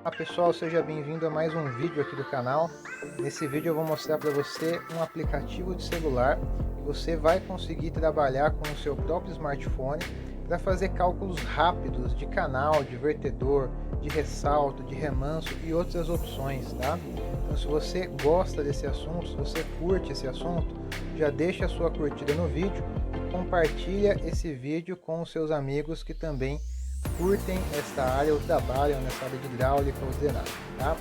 Olá pessoal, seja bem-vindo a mais um vídeo aqui do canal. Nesse vídeo eu vou mostrar para você um aplicativo de celular que você vai conseguir trabalhar com o seu próprio smartphone para fazer cálculos rápidos de canal, de vertedor, de ressalto, de remanso e outras opções, tá? Então se você gosta desse assunto, se você curte esse assunto, já deixa a sua curtida no vídeo e compartilha esse vídeo com os seus amigos que também curtem esta área ou trabalham nessa área de hidráulica ou drenagem, tá?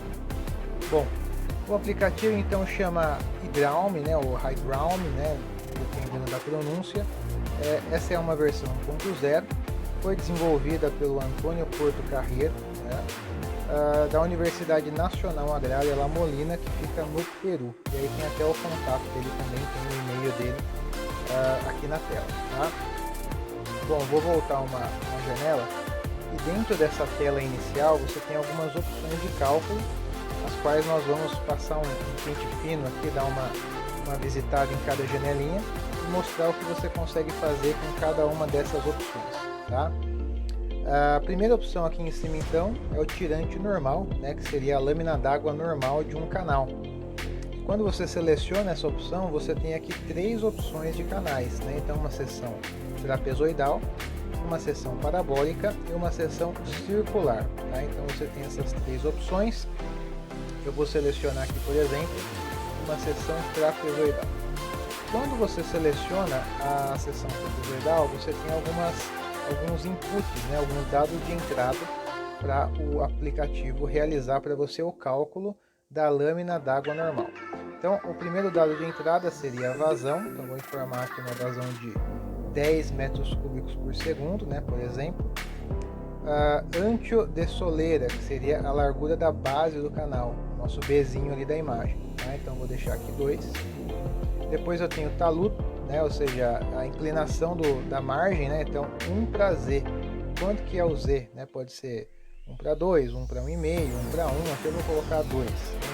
Bom, o aplicativo então chama Hydraulme, né, ou Hydraulme, né, dependendo da pronúncia. Essa é uma versão 1.0, foi desenvolvida pelo Antônio Porto Carreiro, né, da Universidade Nacional Agrária La Molina, que fica no Peru. E aí tem até o contato dele também, tem o e-mail dele aqui na tela, tá? Bom, vou voltar uma janela. E dentro dessa tela inicial você tem algumas opções de cálculo, as quais nós vamos passar um pente fino aqui, dar uma visitada em cada janelinha e mostrar o que você consegue fazer com cada uma dessas opções, tá? A primeira opção aqui em cima então é o tirante normal, né, que seria a lâmina d'água normal de um canal. Quando você seleciona essa opção, você tem aqui três opções de canais, né? Então uma seção trapezoidal, uma seção parabólica e uma seção circular, tá? Então você tem essas três opções. Eu vou selecionar aqui, por exemplo, uma seção trapezoidal. Quando você seleciona a seção trapezoidal, você tem alguns inputs, né? Alguns dados de entrada para o aplicativo realizar para você o cálculo da lâmina d'água normal. Então o primeiro dado de entrada seria a vazão, então vou informar aqui uma vazão de 10 metros cúbicos por segundo, né, por exemplo. Ancho de soleira, que seria a largura da base do canal, nosso Bzinho ali da imagem, tá? Então vou deixar aqui 2. Depois eu tenho talud, né, ou seja, a inclinação da margem, né? Então 1 para Z. Quanto que é o Z? Né? Pode ser 1 para 2, 1 para 1,5, 1 para 1, aqui eu vou colocar 2.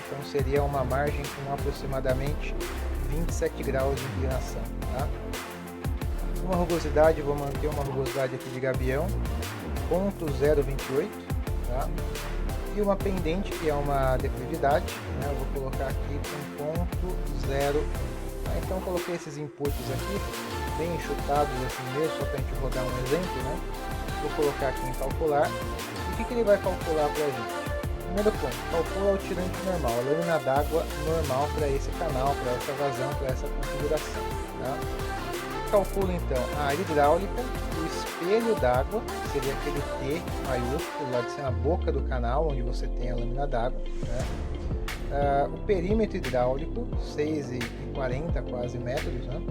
Então seria uma margem com aproximadamente 27 graus de inclinação, tá? Uma rugosidade, vou manter uma rugosidade aqui de gabião, 0,028, tá? E uma pendente, que é uma declividade, né? Eu vou colocar aqui com 0,0. Tá? Então coloquei esses inputs aqui, bem enxutados assim mesmo, só para a gente rodar um exemplo, né? Vou colocar aqui em calcular. E o que ele vai calcular para a gente? Primeiro ponto, calcula o tirante normal, a lâmina d'água normal para esse canal, para essa vazão, para essa configuração, tá? Calcula então a área hidráulica, o espelho d'água, que seria aquele T maiúsculo lá de cima, a boca do canal, onde você tem a lâmina d'água, né? O perímetro hidráulico, 6,40 quase metros, né?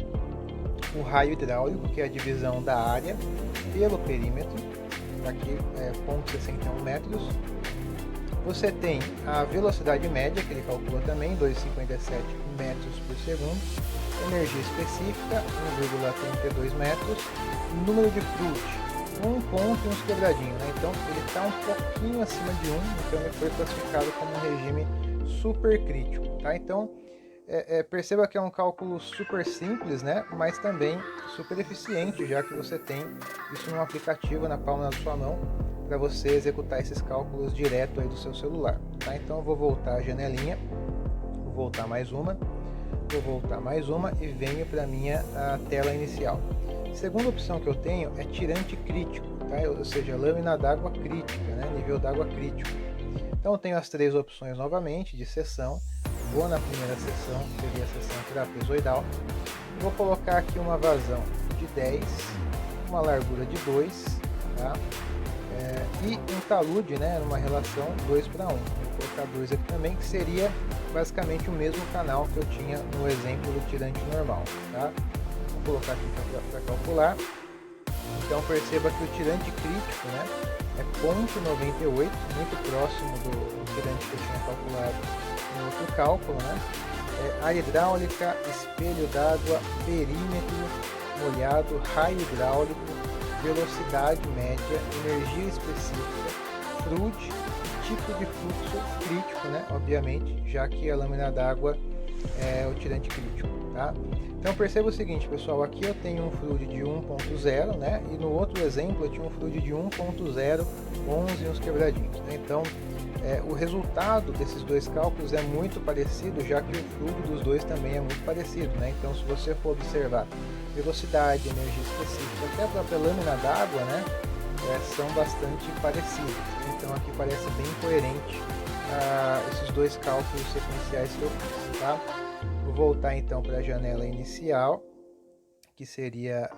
O raio hidráulico, que é a divisão da área pelo perímetro, aqui é 0,61 metros. Você tem a velocidade média, que ele calcula também, 2,57 metros por segundo. Energia específica, 1,32 metros. Número de Froude, 1 ponto e uns quebradinhos, né? Então ele está um pouquinho acima de 1, então ele foi classificado como um regime super crítico, tá? Então perceba que é um cálculo super simples, né? Mas também super eficiente, já que você tem isso num aplicativo na palma da sua mão para você executar esses cálculos direto aí do seu celular, tá? Então eu vou voltar a janelinha, vou voltar mais uma e venho para minha tela inicial. Segunda opção que eu tenho é tirante crítico, tá? Ou seja, lâmina d'água crítica, né? Nível d'água crítico. Então eu tenho as três opções novamente de seção. Vou na primeira seção, que seria a seção trapezoidal. Vou colocar aqui uma vazão de 10, uma largura de 2, tá? E um talude, né, numa relação 2 para 1. Vou colocar 2 aqui também, que seria basicamente o mesmo canal que eu tinha no exemplo do tirante normal, tá? Vou colocar aqui para calcular. Então perceba que o tirante crítico, né, é 0,98, muito próximo do tirante que eu tinha calculado no outro cálculo, né? Área hidráulica, espelho d'água, perímetro molhado, raio hidráulico, velocidade média, energia específica, Froude, tipo de fluxo crítico, né? Obviamente, já que a lâmina d'água é o tirante crítico, tá? Então perceba o seguinte, pessoal, aqui eu tenho um Froude de 1.0, né? E no outro exemplo eu tinha um Froude de 1.0, 11 e uns quebradinhos, né? Então O resultado desses dois cálculos é muito parecido, já que o fluxo dos dois também é muito parecido, né? Então, se você for observar velocidade, energia específica, até a própria lâmina d'água, né? São bastante parecidos. Então, aqui parece bem coerente esses dois cálculos sequenciais que eu fiz, tá? Vou voltar então para a janela inicial, que seria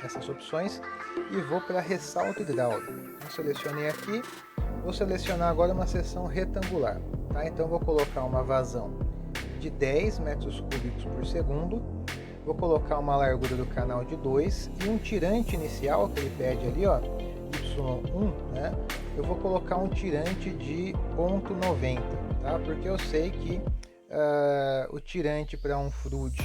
essas opções, e vou para ressalto hidráulico. Então, selecionei aqui. Vou selecionar agora uma seção retangular, tá? Então vou colocar uma vazão de 10 metros cúbicos por segundo, vou colocar uma largura do canal de 2 e um tirante inicial que ele pede ali, ó, Y1, né? Eu vou colocar um tirante de 0,90, tá? Porque eu sei que o tirante para um flood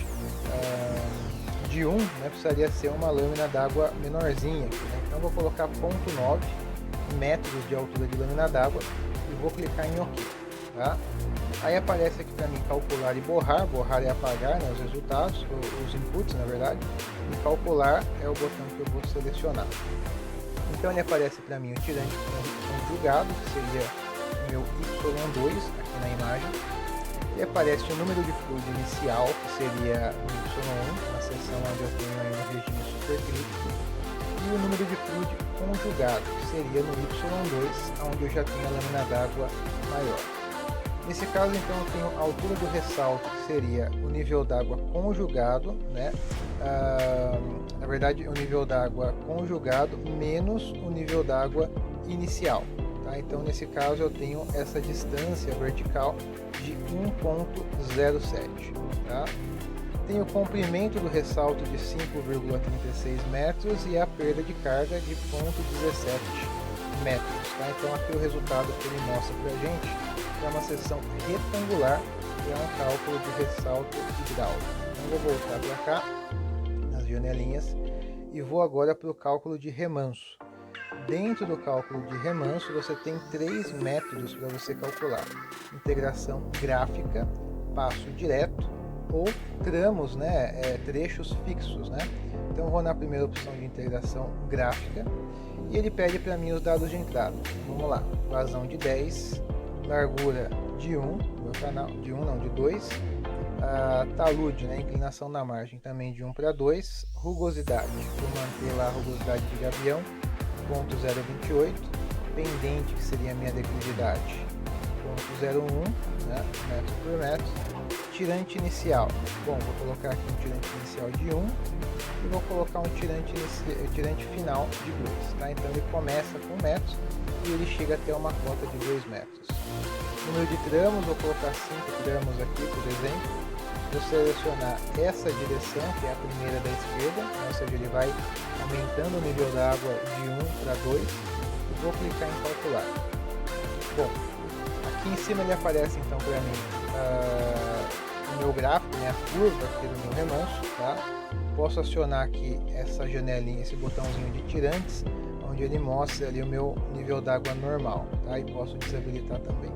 de 1, né, precisaria ser uma lâmina d'água menorzinha, né? Então vou colocar 0,9 metros de altura de lâmina d'água e vou clicar em OK, tá? Aí aparece aqui para mim calcular e borrar. Borrar é apagar, né, os resultados, os inputs na verdade, e calcular é o botão que eu vou selecionar. Então ele aparece para mim o tirante conjugado, que seria o meu Y2 aqui na imagem. E aparece o número de fluid inicial, que seria o Y1, na seção onde eu tenho aí no regime supercrítico, e o número de fluid conjugado, que seria no Y2, onde eu já tenho a lâmina d'água maior. Nesse caso, então, eu tenho a altura do ressalto, que seria o nível d'água conjugado, né? Na verdade, o nível d'água conjugado menos o nível d'água inicial. Tá? Então, nesse caso, eu tenho essa distância vertical de 1,07. Tá? Tem o comprimento do ressalto de 5,36 metros e a perda de carga de 0,17 metros. Tá? Então aqui o resultado que ele mostra para a gente é uma seção retangular, que é um cálculo de ressalto hidráulico. Então vou voltar para cá, nas janelinhas, e vou agora para o cálculo de remanso. Dentro do cálculo de remanso você tem 3 métodos para você calcular: integração gráfica, passo direto, ou tramos, né, trechos fixos, né? Então eu vou na primeira opção de integração gráfica e ele pede para mim os dados de entrada. Vamos lá: vazão de 10, largura de 1, meu canal de 1 não, de 2, talude, né, inclinação da margem também de 1 para 2, rugosidade, vou manter lá a rugosidade de gavião 0,028, pendente, que seria a minha declividade 0,01, né, metro por metro. Tirante inicial, bom, vou colocar aqui um tirante inicial de 1 e vou colocar um tirante final de 2, tá? Então ele começa com 1 metro e ele chega até uma cota de 2 metros. Número de tramos, vou colocar 5 tramos aqui, por exemplo. Vou selecionar essa direção, que é a primeira da esquerda, ou seja, ele vai aumentando o nível da água de 1 para 2 e vou clicar em calcular. Bom, aqui em cima ele aparece então para mim o meu gráfico, né, a curva aqui do meu remanso, tá? Posso acionar aqui essa janelinha, esse botãozinho de tirantes, onde ele mostra ali o meu nível d'água normal, tá? E posso desabilitar também.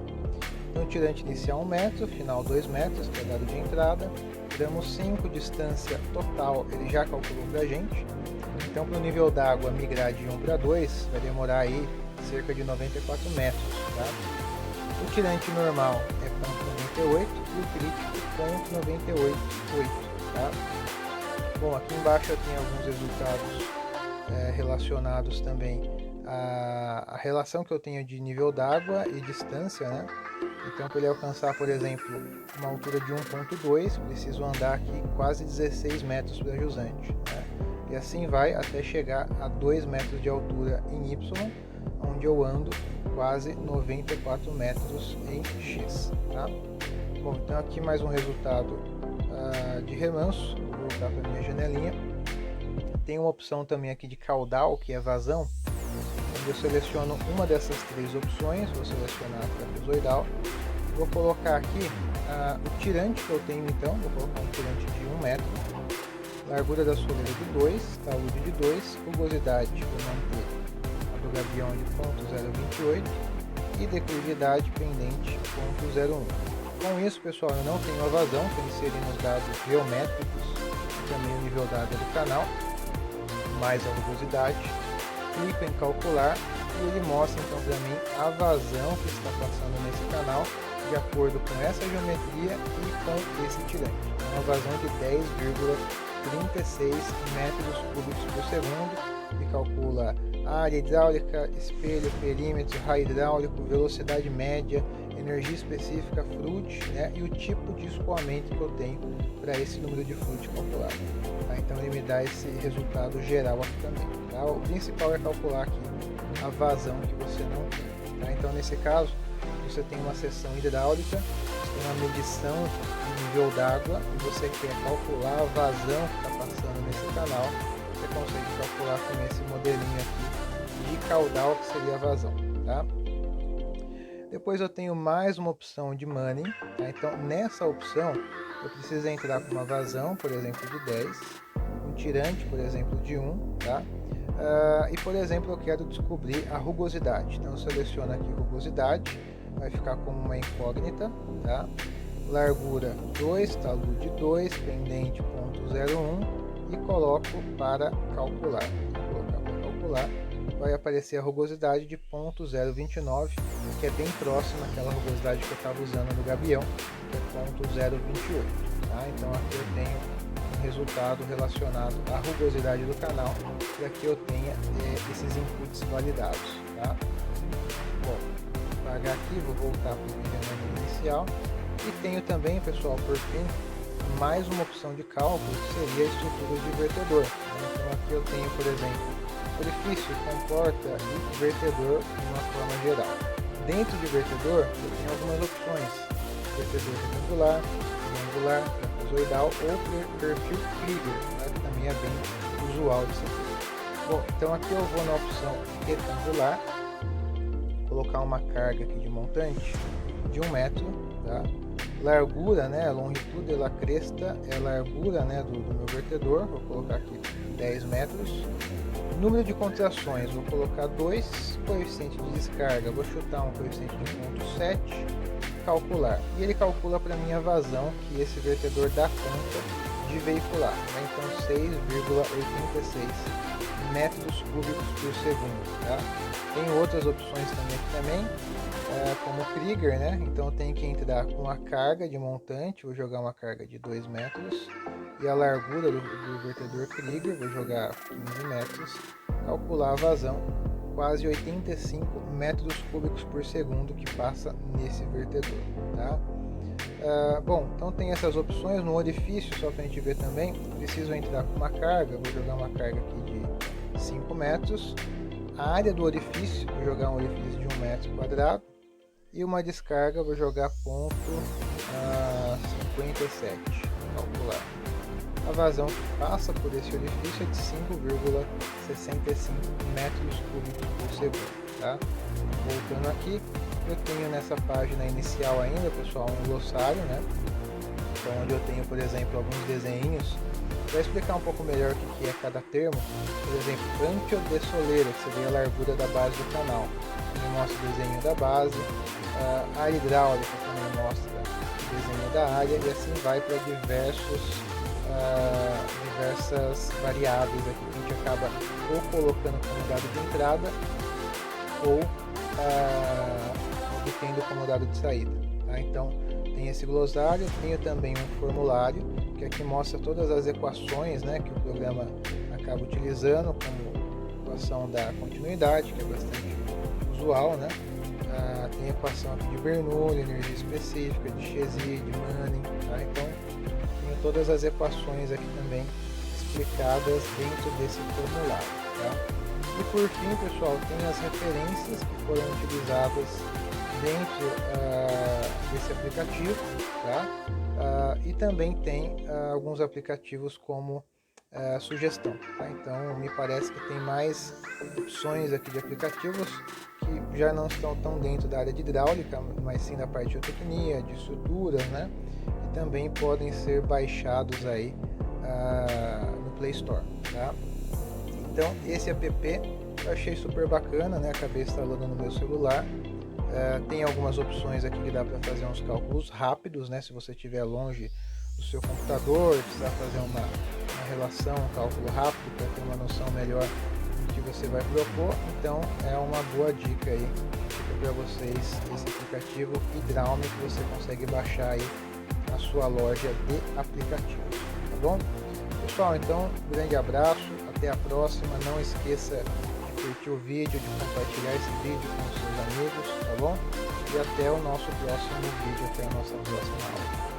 Então, tirante inicial 1 metro, final 2 metros, que é dado de entrada. Tiramos 5, distância total, ele já calculou pra gente. Então, para o nível d'água migrar de 1 para 2, vai demorar aí cerca de 94 metros, tá? O tirante normal é 0,98 e o crítico 0,988, tá? Bom, aqui embaixo eu tenho alguns resultados relacionados também à relação que eu tenho de nível d'água e distância, né? Então, para ele alcançar, por exemplo, uma altura de 1,2, preciso andar aqui quase 16 metros para jusante, né? E assim vai até chegar a 2 metros de altura em Y, onde eu ando quase 94 metros em X, tá? Bom, então aqui mais um resultado de remanso. Vou voltar para minha janelinha. Tem uma opção também aqui de caudal, que é vazão, onde eu seleciono uma dessas 3 opções. Vou selecionar a trapezoidal. Vou colocar aqui o tirante que eu tenho, então vou colocar um tirante de 1 metro, largura da soleira de 2, talude de 2, rugosidade vou manter a do gavião de 0,028 e declividade pendente 0,01. Com isso, pessoal, eu não tenho a vazão, estou inserindo os dados geométricos e também o nível d'água do canal, mais a rugosidade. Clico em calcular e ele mostra então para mim a vazão que está passando nesse canal de acordo com essa geometria e com esse tirante. Uma vazão de 10,36 metros cúbicos por segundo, que calcula área hidráulica, espelho, perímetro, raio hidráulico, velocidade média, energia específica, fluid, né, e o tipo de escoamento que eu tenho para esse número de fluid calculado. Tá? Então ele me dá esse resultado geral aqui também. Tá? O principal é calcular aqui a vazão que você não tem. Tá? Então nesse caso você tem uma seção hidráulica, você tem uma medição de nível d'água e você quer calcular a vazão que está passando nesse canal, você consegue calcular com esse modelinho aqui de caudal, que seria a vazão. Tá? Depois eu tenho mais uma opção de Money. Tá? Então nessa opção eu preciso entrar com uma vazão, por exemplo, de 10, um tirante, por exemplo, de 1, tá? E por exemplo eu quero descobrir a rugosidade. Então eu seleciono aqui rugosidade, vai ficar como uma incógnita, tá? Largura 2, talude 2, pendente 0,01 e coloco para calcular. Vou colocar para calcular, vai aparecer a rugosidade de 0,029, que é bem próxima àquela rugosidade que eu estava usando no gabião, que é 0,028. Tá? Então aqui eu tenho um resultado relacionado à rugosidade do canal, para que eu tenha esses inputs validados. Tá? Bom, vou apagar aqui, vou voltar para o vídeo inicial. E tenho também, pessoal, por fim, mais uma opção de cálculo, que seria a estrutura de vertedor. Então aqui eu tenho, por exemplo, orifício, comporta e vertedor de uma forma geral. Dentro de vertedor eu tenho algumas opções: vertedor retangular, triangular, trapezoidal ou perfil Krieger, tá? Que também é bem usual de ser feito. Bom, então aqui eu vou na opção retangular, colocar uma carga aqui de montante de 1 metro, tá? Largura, né, a longitude da cresta é a largura, né, do meu vertedor, vou colocar aqui 10 metros. Número de contrações, vou colocar 2, coeficiente de descarga, vou chutar um coeficiente de 0,7, calcular. E ele calcula para mim a vazão que esse vertedor dá conta de veicular, né? Então 6,86 metros cúbicos por segundo. Tá? Tem outras opções também, como Krieger, né? Então eu tenho que entrar com a carga de montante, vou jogar uma carga de 2 metros, e a largura do vertedor Krieger, vou jogar 15 metros, calcular a vazão, quase 85 metros cúbicos por segundo que passa nesse vertedor. Tá? Bom, então tem essas opções. No orifício, só para a gente ver também, preciso entrar com uma carga, vou jogar uma carga aqui de 5 metros, a área do orifício, vou jogar um orifício de 1 metro quadrado, e uma descarga, vou jogar ponto 57, calcular. A vazão que passa por esse orifício é de 5,65 metros cúbicos por segundo. Tá? Voltando aqui, eu tenho nessa página inicial ainda, pessoal, um glossário, né? Então, onde eu tenho, por exemplo, alguns desenhos para explicar um pouco melhor o que é cada termo. Por exemplo, antio de soleira, que seria a largura da base do canal, ele mostra o desenho da base. A área hidráulica também mostra o desenho da área, e assim vai para diversas variáveis aqui que a gente acaba ou colocando como dado de entrada ou obtendo como dado de saída. Tá? Então tem esse glossário, tenho também um formulário que aqui mostra todas as equações, né, que o programa acaba utilizando, como equação da continuidade, que é bastante usual, né? Tem equação aqui de Bernoulli, energia específica, de Chezy, de Manning. Tá? Então tenho todas as equações aqui também explicadas dentro desse formulário. Tá? E por fim, pessoal, tem as referências que foram utilizadas dentro desse aplicativo. Tá? E também tem alguns aplicativos como sugestão. Tá? Então me parece que tem mais opções aqui de aplicativos que já não estão tão dentro da área de hidráulica, mas sim da parte de geotecnia, de estruturas, né? E também podem ser baixados aí no Play Store. Tá? Então esse app eu achei super bacana, né? Acabei instalando no meu celular. Tem algumas opções aqui que dá para fazer uns cálculos rápidos, né? Se você estiver longe do seu computador, precisar fazer uma relação, um cálculo rápido para ter uma noção melhor do que você vai propor. Então é uma boa dica aí para vocês esse aplicativo Hidralme que você consegue baixar aí na sua loja de aplicativos, tá bom? Pessoal, então um grande abraço, até a próxima. Não esqueça de curtir o vídeo, de compartilhar esse vídeo com seus amigos, tá bom? E até o nosso próximo vídeo, até a nossa próxima aula.